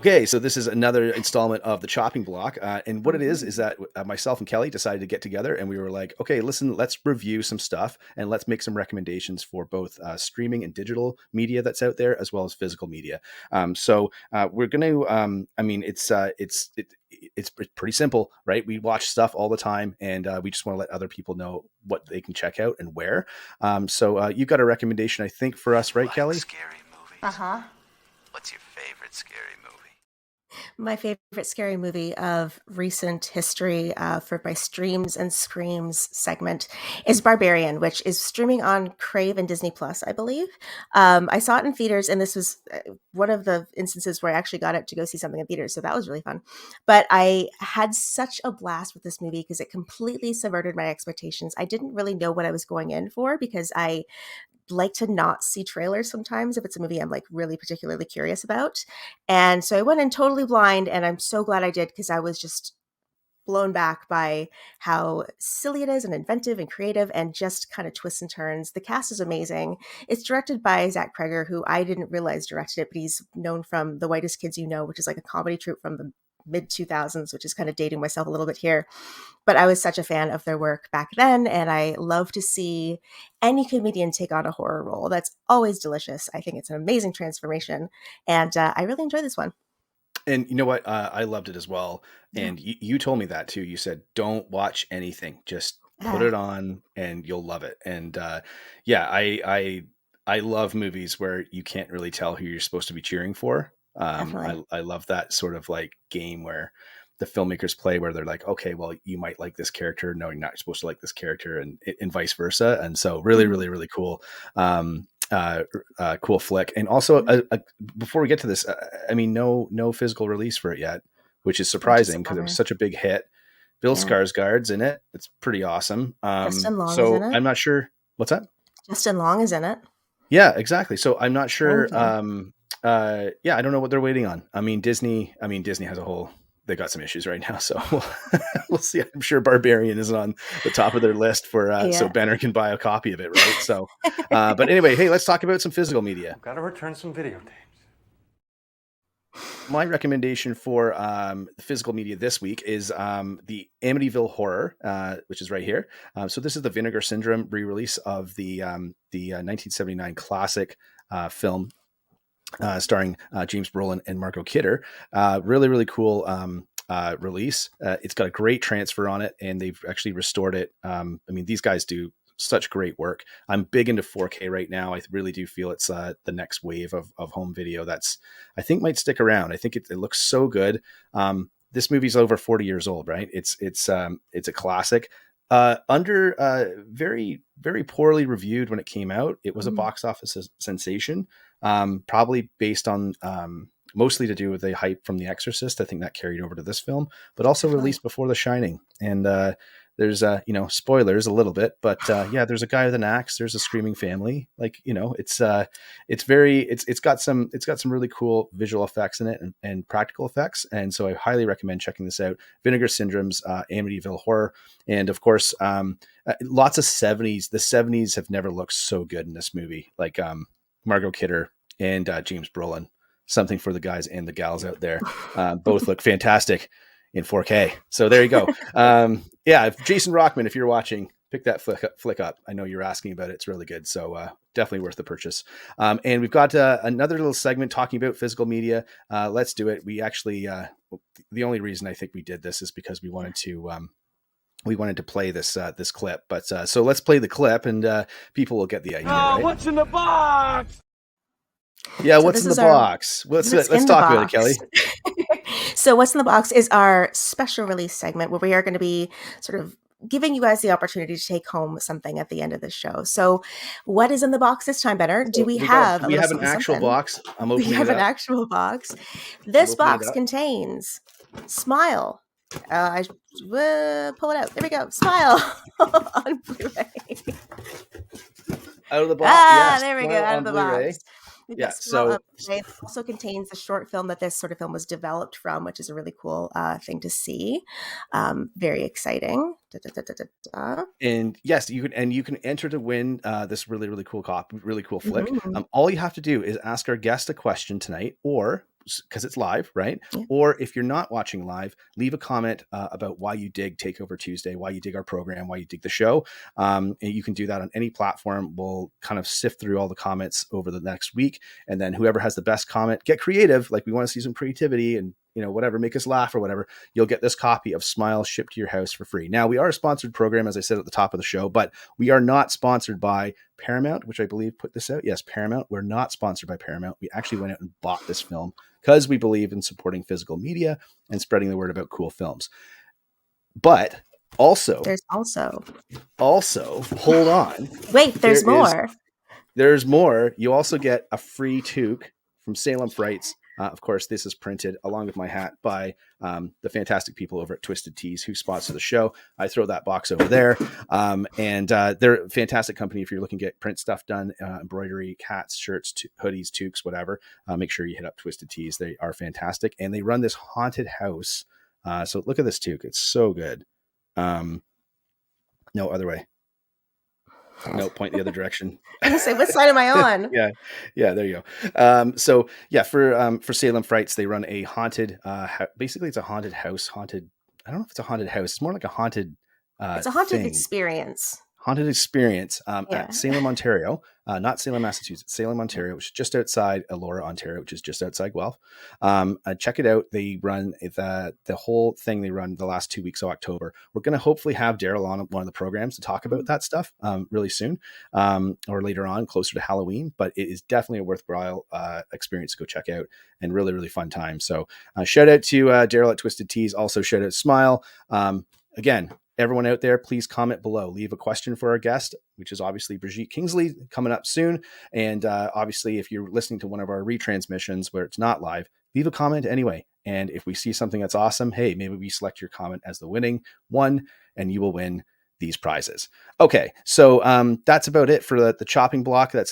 Okay, so this is another installment of the chopping block. And what it is that myself and Kelly decided to get together and we were like, okay, listen, let's review some stuff and let's make some recommendations for both streaming and digital media that's out there, as well as physical media. So we're going to, it's pretty simple, right? We watch stuff all the time and we just want to let other people know what they can check out and where. So you've got a recommendation, I think, for us, right, Like Kelly? scary movies? Uh-huh. What's your favorite scary movie? My favorite scary movie of recent history for my Streams and Screams segment is Barbarian, which is streaming on Crave and Disney Plus, I believe. I saw it in theaters, and this was one of the instances where I actually got it to go see something in theaters, so that was really fun. But I had such a blast with this movie because it completely subverted my expectations. I didn't really know what I was going in for because I like to not see trailers sometimes if it's a movie I'm like really particularly curious about. And so I went in totally blind, and I'm so glad I did because I was just blown back by how silly it is and inventive and creative and just kind of twists and turns. The cast is amazing. It's directed by Zach Kreger, who I didn't realize directed it, but he's known from The Whitest Kids You Know, which is like a comedy troupe from the mid 2000s, which is kind of dating myself a little bit here. But I was such a fan of their work back then, and I love to see any comedian take on a horror role. That's always delicious. I think it's an amazing transformation, and I really enjoy this one. And you know what? I loved it as well. Yeah. And you told me that too. You said, don't watch anything, just put it on and you'll love it. And yeah, I love movies where you can't really tell who you're supposed to be cheering for. Definitely. I love that sort of like game where the filmmakers play where they're like, okay, well, you might like this character. No, you're not supposed to like this character, and vice versa. And so really, Mhm. really, really cool. Cool flick. And also, before we get to this, I mean, no physical release for it yet, which is Which is a surprising because it was bummer. such a big hit. Bill Yeah. Skarsgård's in it. It's pretty awesome. Justin Long is in So it. I'm not sure what's that. Justin Long is in it. Yeah, exactly. So I'm not sure. Thank you. Yeah, I don't know what they're waiting on. I mean, Disney has a whole, they got some issues right now. So we'll see. I'm sure Barbarian is on the top of their list for, so Yeah. Benner can buy a copy of it. Right. So, but anyway, hey, let's talk about some physical media. Got to return some videotapes. My recommendation for physical media this week is the Amityville Horror, which is right here. So this is the Vinegar Syndrome re-release of the 1979 classic film starring James Brolin and Margot Kidder. Really, really cool release. It's got a great transfer on it, and they've actually restored it. I mean, these guys do such great work. I'm big into 4K right now. I really do feel it's the next wave of home video that's, I think, might stick around. I think it looks so good. This movie's over 40 years old, right? It's a classic. Very, very poorly reviewed when it came out. It was a box office sensation, probably based on mostly to do with the hype from The Exorcist. I think that carried over to this film, but also released before The Shining. And there's spoilers a little bit, but yeah, there's a guy with an axe. There's a screaming family. Like, it's got some really cool visual effects in it and practical effects. And so I highly recommend checking this out. Vinegar Syndrome's Amityville Horror. And of course, lots of 70s. The 70s have never looked so good in this movie. Like Margot Kidder and James Brolin. Something for the guys and the gals out there. Both look fantastic in 4K. So there you go. Yeah, Jason Rockman, if you're watching, pick that flick up. I know you're asking about it. It's really good. So definitely worth the purchase. And we've got another little segment talking about physical media. Let's do it. We actually, the only reason I think we did this is because we wanted to play this clip. But so let's play the clip, and people will get the idea. Right? What's in the box? Yeah, So what's this in the is our- box? Let's What's in the talk about it, box? Kelly. So what's in the box is our special release segment where we are going to be sort of giving you guys the opportunity to take home something at the end of the show. So what is in the box this time, Benner? Do we have an actual box? I'm opening it up. We have an actual box. This opening it box up. contains Smile. I pull it out. There we go. Smile on Blu-ray. Out of the box. Yes, yes. there we go. Smile Out on of the Blu-ray. box. Yeah, It also contains the short film that this sort of film was developed from, which is a really cool thing to see. Very exciting. And yes, you can enter to win this really, really cool flick. Mhm. All you have to do is ask our guest a question tonight, or because it's live, right? Yeah. Or if you're not watching live, leave a comment about why you dig Takeover Tuesday, why you dig our program, why you dig the show. And you can do that on any platform. We'll kind of sift through all the comments over the next week. And then whoever has the best comment, get creative. Like, we want to see some creativity and, whatever, make us laugh or whatever. You'll get this copy of Smile shipped to your house for free. Now, we are a sponsored program, as I said at the top of the show, but we are not sponsored by Paramount, which I believe put this out. Yes, Paramount. We're not sponsored by Paramount. We actually went out and bought this film because we believe in supporting physical media and spreading the word about cool films. But also, There's also, hold on. Wait, there's more. There's more. You also get a free toque from Salem Frights. Of course, this is printed along with my hat by the fantastic people over at Twisted Tees who sponsor the show. I throw that box over there. And they're a fantastic company. If you're looking to get print stuff done, embroidery, hats, shirts, hoodies, toques, whatever, make sure you hit up Twisted Tees. They are fantastic. And they run this haunted house. So look at this toque. It's so good. No, other way. No, point the other direction. I'm gonna say, what side am I on? yeah, there you go. So yeah, for Salem Frights, they run a haunted. Basically, it's a haunted house. I don't know if it's a haunted house. It's more like a haunted. It's a haunted thing. experience. Haunted experience at Salem, Ontario, not Salem, Massachusetts, Salem, Ontario, which is just outside Elora, Ontario, which is just outside Guelph. Check it out. They run the whole thing. They run the last 2 weeks of October. We're going to hopefully have Daryl on one of the programs to talk about that stuff really soon or later on, closer to Halloween. But it is definitely a worthwhile experience to go check out and really, really fun time. So shout out to Daryl at Twisted Tees. Also shout out Smile. Again, everyone out there, please comment below. Leave a question for our guest, which is obviously Brigitte Kingsley, coming up soon. And obviously, if you're listening to one of our retransmissions where it's not live, leave a comment anyway. And if we see something that's awesome, hey, maybe we select your comment as the winning one, and you will win these prizes. Okay, so that's about it for the chopping block. That's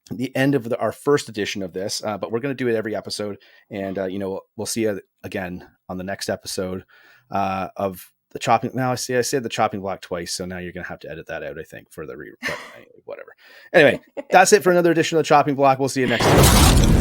the end of our first edition of this, but we're going to do it every episode. And, we'll see you again on the next episode of the chopping. Now I said the chopping block twice, so now you're going to have to edit that out, I think, for the whatever. Anyway, that's it for another edition of the chopping block. We'll see you next time.